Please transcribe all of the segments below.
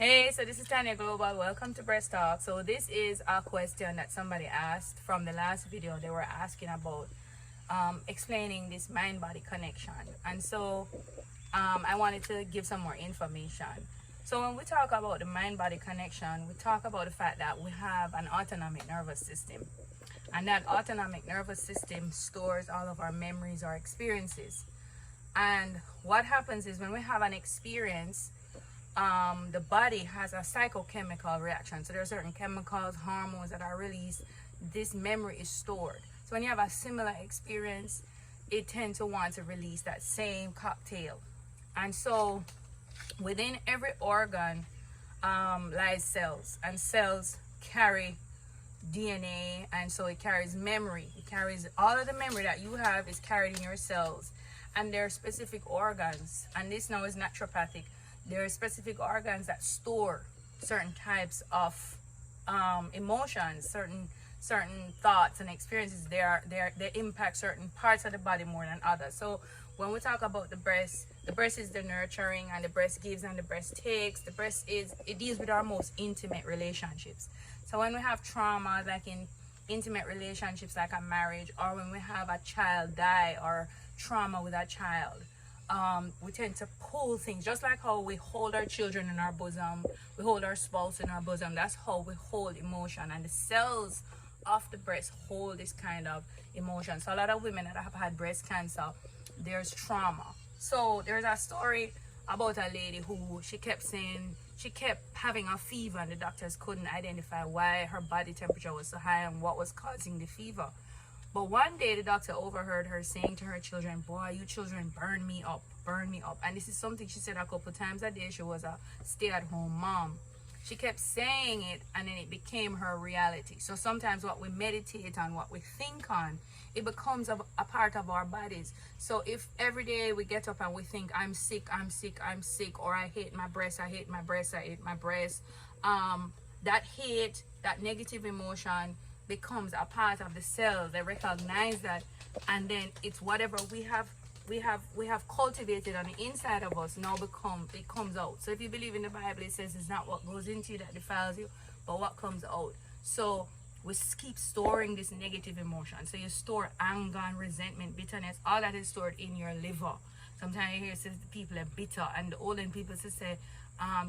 Hey, so this is Tanya Global. Welcome to Breast Talk. So this is a question that somebody asked from the last video. They were asking about explaining this mind-body connection. And so I wanted to give some more information. So when we talk about the mind-body connection, we talk about the fact that we have an autonomic nervous system. And that autonomic nervous system stores all of our memories, our experiences. And what happens is when we have an experience, the body has a psychochemical reaction. So there are certain chemicals, hormones that are released. This memory is stored. So when you have a similar experience, it tends to want to release that same cocktail. And so within every organ lies cells, and cells carry DNA, and so it carries memory. It carries all of the memory that you have is carried in your cells, and there are specific organs, and this now is naturopathic. There are specific organs that store certain types of emotions, certain thoughts and experiences. They impact certain parts of the body more than others. So when we talk about the breast is the nurturing, and the breast gives and the breast takes. It deals with our most intimate relationships. So when we have trauma, like in intimate relationships like a marriage, or when we have a child die, or trauma with a child, we tend to pull things, just like how we hold our children in our bosom, we hold our spouse in our bosom. That's how we hold emotion, and the cells of the breast hold this kind of emotion. So a lot of women that have had breast cancer, there's trauma. So there's a story about a lady who she kept having a fever, and the doctors couldn't identify why her body temperature was so high and what was causing the fever. But one day the doctor overheard her saying to her children, "Boy, you children burn me up, burn me up." And this is something she said a couple times a day. She was a stay-at-home mom. She kept saying it, and then it became her reality. So sometimes what we meditate on, what we think on, it becomes a part of our bodies. So if every day we get up and we think, "I'm sick, I'm sick, I'm sick," or "I hate my breast, I hate my breast, I hate my breast," that hate, that negative emotion becomes a part of the cell. They recognize that, and then it's whatever we have cultivated on the inside of us now it comes out. So if you believe in the Bible, it says it's not what goes into you that defiles you, but what comes out. So we keep storing this negative emotion. So you store anger and resentment, bitterness, all that is stored in your liver. Sometimes you hear says people are bitter, and the older people say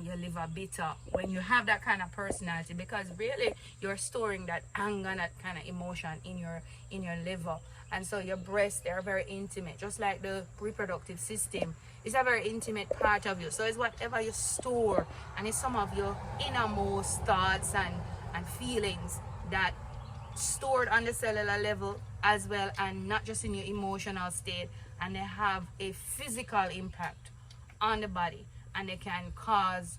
your liver bitter when you have that kind of personality, because really you're storing that anger, that kind of emotion in your liver. And so your breasts, they're very intimate, just like the reproductive system. It's a very intimate part of you. So it's whatever you store, and it's some of your innermost thoughts and feelings that stored on the cellular level as well, and not just in your emotional state, and they have a physical impact on the body, and they can cause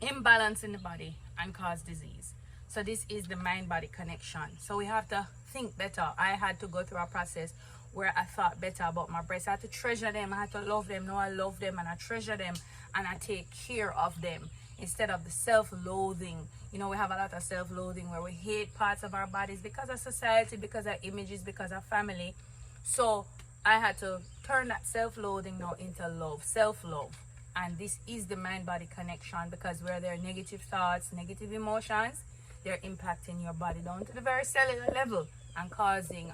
imbalance in the body and cause disease. So this is the mind-body connection. So we have to think better. I had to go through a process where I thought better about my breasts. I had to treasure them, I had to love them. Now I love them and I treasure them and I take care of them, instead of the self-loathing. You know, we have a lot of self-loathing where we hate parts of our bodies because of society, because of images, because of family. So I had to turn that self-loathing now into love, self-love. And this is the mind-body connection, because where there are negative thoughts, negative emotions, they're impacting your body down to the very cellular level and causing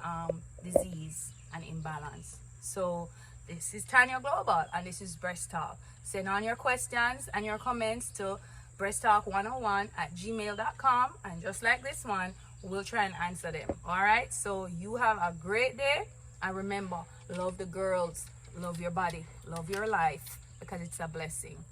disease and imbalance. So this is Tanya Global, and this is Breast Talk. Send on your questions and your comments to breasttalk101@gmail.com, and just like this one, we'll try and answer them. All right, so you have a great day, and remember, love the girls, love your body, love your life, because it's a blessing.